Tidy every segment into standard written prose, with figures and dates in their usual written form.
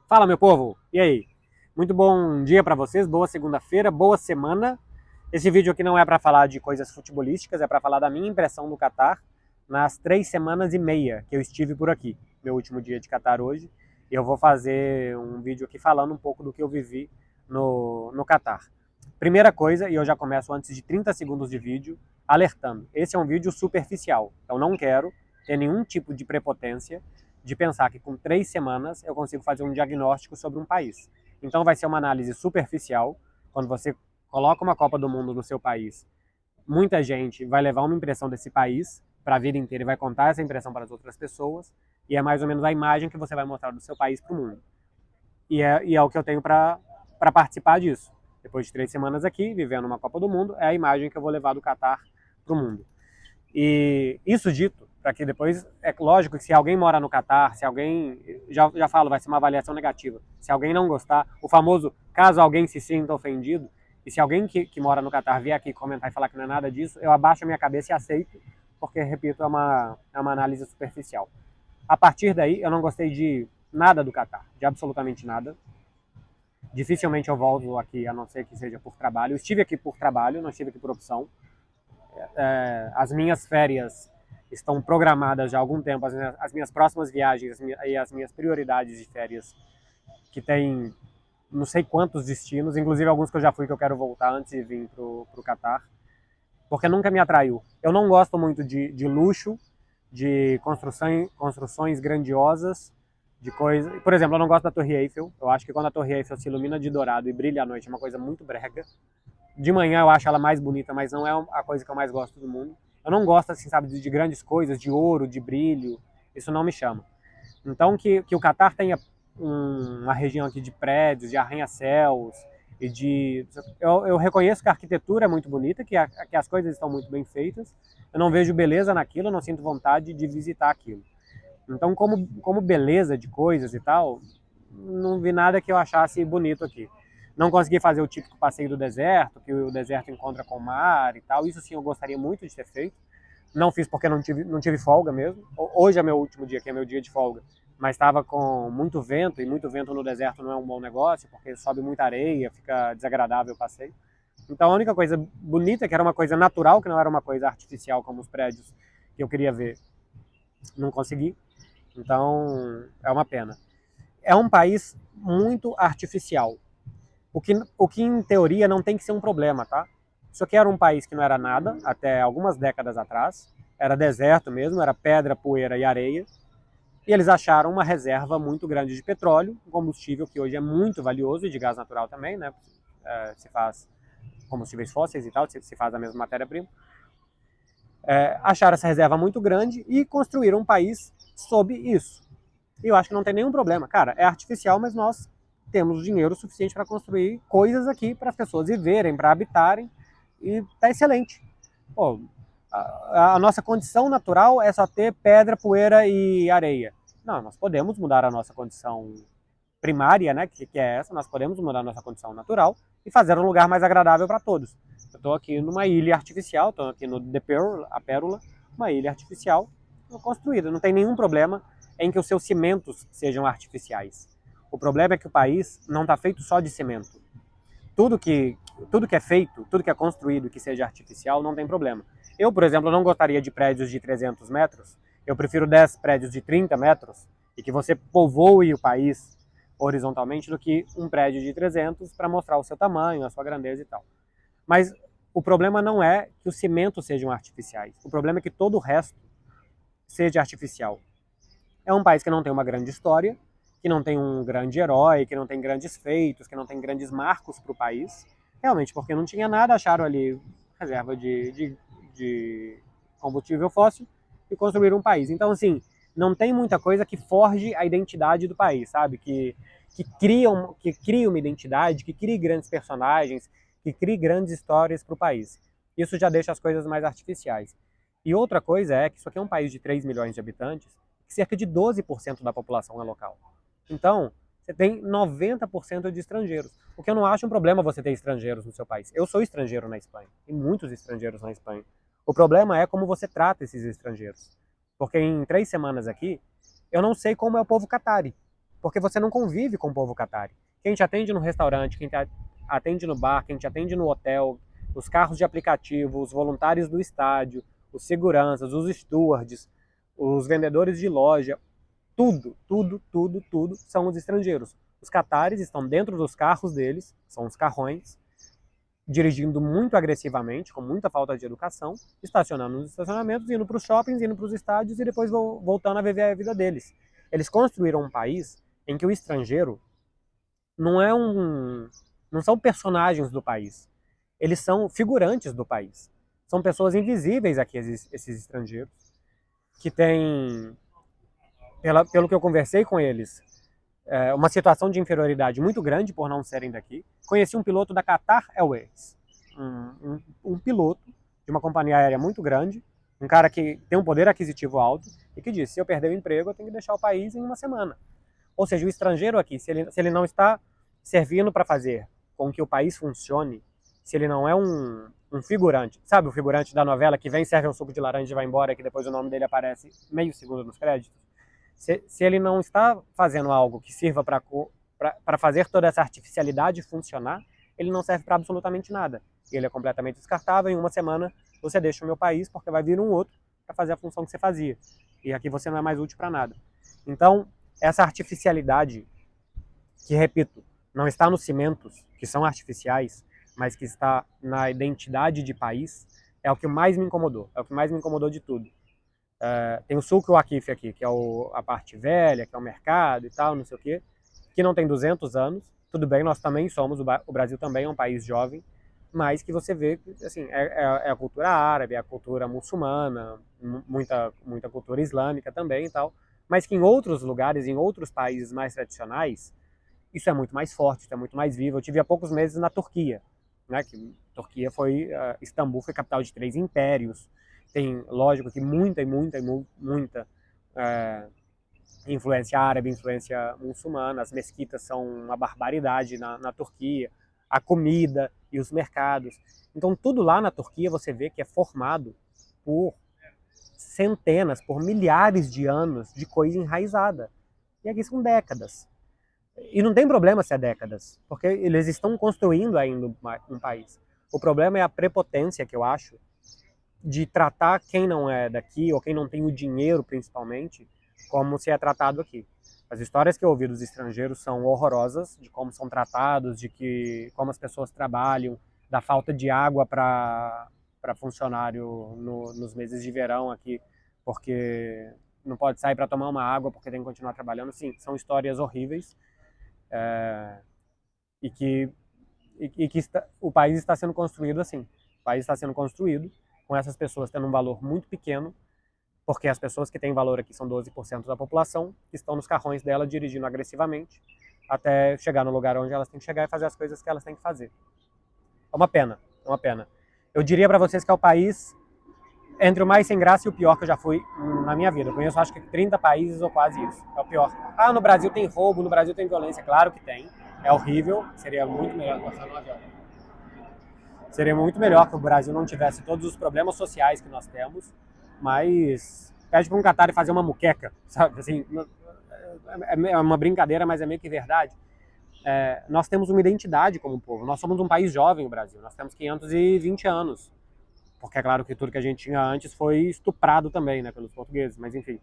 Fala, meu povo! E aí? Muito bom dia para vocês, boa segunda-feira, boa semana. Esse vídeo aqui não é para falar de coisas futebolísticas, é para falar da minha impressão do Catar nas 3 semanas e meia que eu estive por aqui. Meu último dia de Catar hoje. E eu vou fazer um vídeo aqui falando um pouco do que eu vivi no Catar. Primeira coisa, e eu já começo antes de 30 segundos de vídeo, alertando. Esse é um vídeo superficial. Eu não quero ter nenhum tipo de prepotência de pensar que com 3 semanas eu consigo fazer um diagnóstico sobre um país. Então vai ser uma análise superficial. Quando você coloca uma Copa do Mundo no seu país, muita gente vai levar uma impressão desse país para a vida inteira e vai contar essa impressão para as outras pessoas. E é mais ou menos a imagem que você vai mostrar do seu país para o mundo. E é o que eu tenho para participar disso. Depois de 3 semanas aqui, vivendo uma Copa do Mundo, é a imagem que eu vou levar do Catar para o mundo. E isso dito, para que depois, é lógico que se alguém mora no Catar, se alguém, já falo, vai ser uma avaliação negativa, se alguém não gostar, o famoso caso alguém se sinta ofendido, e se alguém que mora no Catar vier aqui comentar e falar que não é nada disso, eu abaixo a minha cabeça e aceito, porque, repito, é uma análise superficial. A partir daí, eu não gostei de nada do Catar, de absolutamente nada. Dificilmente eu volto aqui, a não ser que seja por trabalho. Eu estive aqui por trabalho, não estive aqui por opção. As minhas férias estão programadas já há algum tempo, as minhas próximas viagens e as minhas prioridades de férias, que tem não sei quantos destinos, inclusive alguns que eu já fui que eu quero voltar antes de vir pro Catar, porque nunca me atraiu. Eu não gosto muito de luxo, de construções grandiosas, de coisa. Por exemplo, eu não gosto da Torre Eiffel. Eu acho que quando a Torre Eiffel se ilumina de dourado e brilha à noite é uma coisa muito brega. De manhã eu acho ela mais bonita, mas não é a coisa que eu mais gosto do mundo. Eu não gosto, assim, sabe, de grandes coisas, de ouro, de brilho. Isso não me chama. Então, que o Catar tenha uma região aqui de prédios, de arranha-céus e de... Eu reconheço que a arquitetura é muito bonita, que as coisas estão muito bem feitas. Eu não vejo beleza naquilo, eu não sinto vontade de visitar aquilo. Então, como beleza de coisas e tal, não vi nada que eu achasse bonito aqui. Não consegui fazer o típico passeio do deserto, que o deserto encontra com o mar e tal. Isso sim eu gostaria muito de ter feito. Não fiz porque não tive folga mesmo. Hoje é meu último dia, que é meu dia de folga. Mas estava com muito vento, e muito vento no deserto não é um bom negócio, porque sobe muita areia, fica desagradável o passeio. Então a única coisa bonita, que era uma coisa natural, que não era uma coisa artificial como os prédios que eu queria ver, não consegui. Então é uma pena. É um país muito artificial. O que em teoria não tem que ser um problema, tá? Isso aqui era um país que não era nada até algumas décadas atrás. Era deserto mesmo, era pedra, poeira e areia. E eles acharam uma reserva muito grande de petróleo, um combustível que hoje é muito valioso, e de gás natural também, né? Se faz combustíveis fósseis e tal, se faz a mesma matéria-prima. Acharam essa reserva muito grande e construíram um país sob isso. E eu acho que não tem nenhum problema. Cara, é artificial, mas nós temos dinheiro suficiente para construir coisas aqui para as pessoas viverem, para habitarem, e tá excelente. Pô, a nossa condição natural é só ter pedra, poeira e areia. Não, nós podemos mudar a nossa condição primária, né, que é essa, nós podemos mudar a nossa condição natural e fazer um lugar mais agradável para todos. Eu estou aqui numa ilha artificial, estou aqui no The Pearl, a Pérola, uma ilha artificial construída. Não tem nenhum problema em que os seus cimentos sejam artificiais. O problema é que o país não está feito só de cimento. Tudo que, tudo que é feito, tudo que é construído que seja artificial, não tem problema. Eu, por exemplo, não gostaria de prédios de 300 metros, eu prefiro 10 prédios de 30 metros e que você povoe o país horizontalmente do que um prédio de 300 para mostrar o seu tamanho, a sua grandeza e tal. Mas o problema não é que os cimentos sejam artificiais, o problema é que todo o resto seja artificial. É um país que não tem uma grande história, que não tem um grande herói, que não tem grandes feitos, que não tem grandes marcos para o país. Realmente, porque não tinha nada, acharam ali reserva de combustível fóssil e construíram um país. Então, assim, não tem muita coisa que forge a identidade do país, sabe? Que cria uma identidade, que crie grandes personagens, que crie grandes histórias para o país. Isso já deixa as coisas mais artificiais. E outra coisa é que isso aqui é um país de 3 milhões de habitantes, cerca de 12% da população é local. Então, você tem 90% de estrangeiros. O que eu não acho um problema você ter estrangeiros no seu país. Eu sou estrangeiro na Espanha, tem muitos estrangeiros na Espanha. O problema é como você trata esses estrangeiros. Porque em 3 semanas aqui, eu não sei como é o povo catari. porque você não convive com o povo catari. Quem te atende no restaurante, quem te atende no bar, quem te atende no hotel, os carros de aplicativo, os voluntários do estádio, os seguranças, os stewards, os vendedores de loja, tudo são os estrangeiros. Os catares estão dentro dos carros deles, são os carrões, dirigindo muito agressivamente, com muita falta de educação, estacionando nos estacionamentos, indo para os shoppings, indo para os estádios e depois voltando a viver a vida deles. Eles construíram um país em que o estrangeiro não é não são personagens do país, eles são figurantes do país. São pessoas invisíveis aqui, esses estrangeiros, que têm, pelo que eu conversei com eles, uma situação de inferioridade muito grande por não serem daqui. Conheci um piloto da Qatar Airways, um piloto de uma companhia aérea muito grande, um cara que tem um poder aquisitivo alto e que disse, se eu perder o emprego, eu tenho que deixar o país em uma semana. Ou seja, o estrangeiro aqui, se ele não está servindo para fazer com que o país funcione, se ele não é um figurante, sabe o figurante da novela que vem, serve um suco de laranja e vai embora, que depois o nome dele aparece meio segundo nos créditos? Se ele não está fazendo algo que sirva para fazer toda essa artificialidade funcionar, ele não serve para absolutamente nada. Ele é completamente descartável. Em uma semana você deixa o meu país porque vai vir um outro para fazer a função que você fazia. E aqui você não é mais útil para nada. Então, essa artificialidade, que, repito, não está nos cimentos, que são artificiais, mas que está na identidade de país, é o que mais me incomodou. É o que mais me incomodou de tudo. Tem o Sulk Waqif aqui, que é a parte velha, que é o mercado e tal, não sei o quê, que não tem 200 anos. Tudo bem, nós também somos, o Brasil também é um país jovem, mas que você vê, assim, é a cultura árabe, é a cultura muçulmana, muita cultura islâmica também e tal, mas que em outros lugares, em outros países mais tradicionais, isso é muito mais forte, isso é muito mais vivo. Eu tive há poucos meses na Turquia, né, que Turquia foi, Istambul foi capital de 3 impérios. Tem, lógico, que muita influência árabe, influência muçulmana. As mesquitas são uma barbaridade na Turquia. A comida e os mercados. Então, tudo lá na Turquia você vê que é formado por centenas, por milhares de anos de coisa enraizada. E aqui são décadas. E não tem problema se é décadas, porque eles estão construindo ainda um país. O problema é a prepotência, que eu acho, de tratar quem não é daqui, ou quem não tem o dinheiro, principalmente, como se é tratado aqui. As histórias que eu ouvi dos estrangeiros são horrorosas, de como são tratados, como as pessoas trabalham, da falta de água para funcionário nos meses de verão aqui, porque não pode sair para tomar uma água porque tem que continuar trabalhando. Sim, são histórias horríveis, e que o país está sendo construído assim. O país está sendo construído com essas pessoas tendo um valor muito pequeno, porque as pessoas que têm valor aqui são 12% da população, que estão nos carrões dela dirigindo agressivamente até chegar no lugar onde elas têm que chegar e fazer as coisas que elas têm que fazer. É uma pena, é uma pena. Eu diria para vocês que é o país entre o mais sem graça e o pior que eu já fui na minha vida. Eu conheço acho que 30 países ou quase isso. É o pior. Ah, no Brasil tem roubo, no Brasil tem violência. Claro que tem. É horrível. Seria muito melhor passar no avião. Seria muito melhor que o Brasil não tivesse todos os problemas sociais que nós temos, mas pede para um Qatar fazer uma muqueca, sabe? Assim, é uma brincadeira, mas é meio que verdade. Nós temos uma identidade como povo. Nós somos um país jovem, o Brasil. Nós temos 520 anos. Porque é claro que tudo que a gente tinha antes foi estuprado também, né, pelos portugueses. Mas enfim,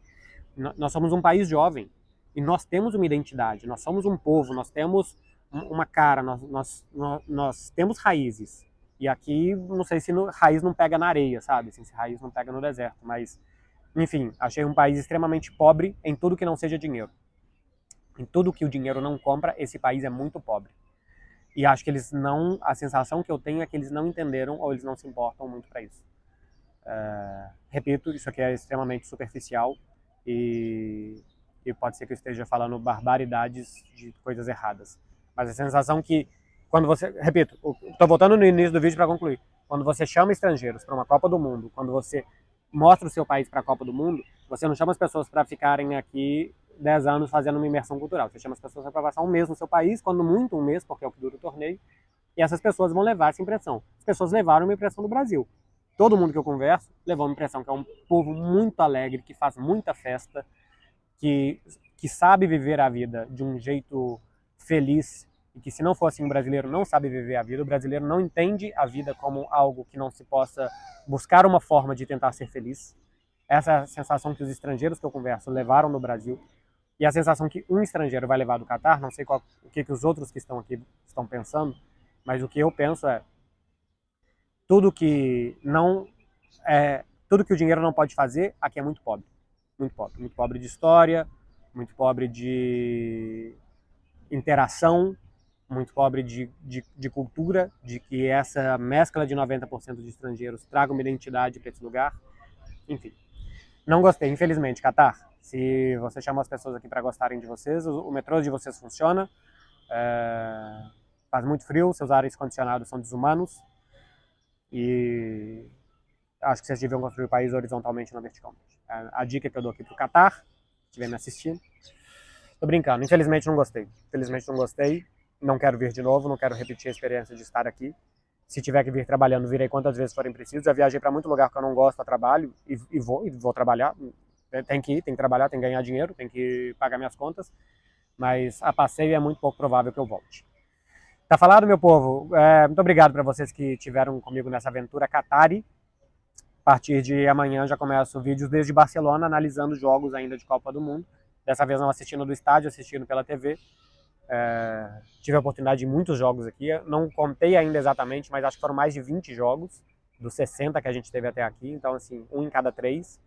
nós somos um país jovem. E nós temos uma identidade. Nós somos um povo. Nós temos uma cara. Nós temos raízes. E aqui, não sei se raiz não pega na areia, sabe? Assim, se raiz não pega no deserto. Mas, enfim, achei um país extremamente pobre em tudo que não seja dinheiro. Em tudo que o dinheiro não compra, esse país é muito pobre. E acho que eles não... A sensação que eu tenho é que eles não entenderam ou eles não se importam muito para isso. Repito, isso aqui é extremamente superficial e pode ser que eu esteja falando barbaridades de coisas erradas. Mas a sensação que quando você... Repito, estou voltando no início do vídeo para concluir. Quando você chama estrangeiros para uma Copa do Mundo, quando você mostra o seu país para a Copa do Mundo, você não chama as pessoas para ficarem aqui 10 anos fazendo uma imersão cultural. Você chama as pessoas para passar um mês no seu país, quando muito um mês, porque é o que dura o torneio, e essas pessoas vão levar essa impressão. As pessoas levaram uma impressão do Brasil. Todo mundo que eu converso levou uma impressão que é um povo muito alegre, que faz muita festa, que que sabe viver a vida de um jeito feliz, e que se não fosse um brasileiro não sabe viver a vida, o brasileiro não entende a vida como algo que não se possa buscar uma forma de tentar ser feliz. Essa é a sensação que os estrangeiros que eu converso levaram no Brasil, e a sensação que um estrangeiro vai levar do Catar, não sei o que os outros que estão aqui estão pensando, mas o que eu penso é tudo que o dinheiro não pode fazer, aqui é muito pobre. Muito pobre. Muito pobre de história, muito pobre de interação, muito pobre de cultura, de que essa mescla de 90% de estrangeiros traga uma identidade para esse lugar. Enfim, não gostei, infelizmente, Catar. Se você chama as pessoas aqui para gostarem de vocês, o metrô de vocês funciona, faz muito frio, seus ares condicionados são desumanos, e acho que vocês deviam construir o país horizontalmente e não verticalmente. A dica que eu dou aqui pro Catar, se estiver me assistindo. Tô brincando, infelizmente não gostei. Infelizmente não gostei, não quero vir de novo, não quero repetir a experiência de estar aqui. Se tiver que vir trabalhando, virei quantas vezes forem preciso. Já viajei para muito lugar que eu não gosto a trabalho e vou trabalhar. Tem que ir, tem que trabalhar, tem que ganhar dinheiro, tem que pagar minhas contas. Mas a passeio é muito pouco provável que eu volte. Tá falado, meu povo? Muito obrigado para vocês que tiveram comigo nessa aventura Qatari. A partir de amanhã já começo vídeos desde Barcelona, analisando jogos ainda de Copa do Mundo. Dessa vez não assistindo do estádio, assistindo pela TV. Tive a oportunidade de muitos jogos aqui. Não contei ainda exatamente, mas acho que foram mais de 20 jogos, dos 60 que a gente teve até aqui. Então, assim, um em cada 3.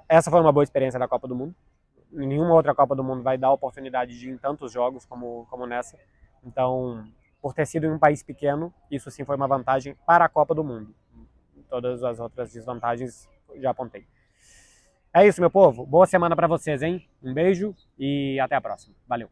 Essa foi uma boa experiência da Copa do Mundo. Nenhuma outra Copa do Mundo vai dar a oportunidade de ir em tantos jogos como nessa. Então, por ter sido em um país pequeno, isso sim foi uma vantagem para a Copa do Mundo. Todas as outras desvantagens já apontei. É isso, meu povo. Boa semana para vocês, hein? Um beijo e até a próxima. Valeu.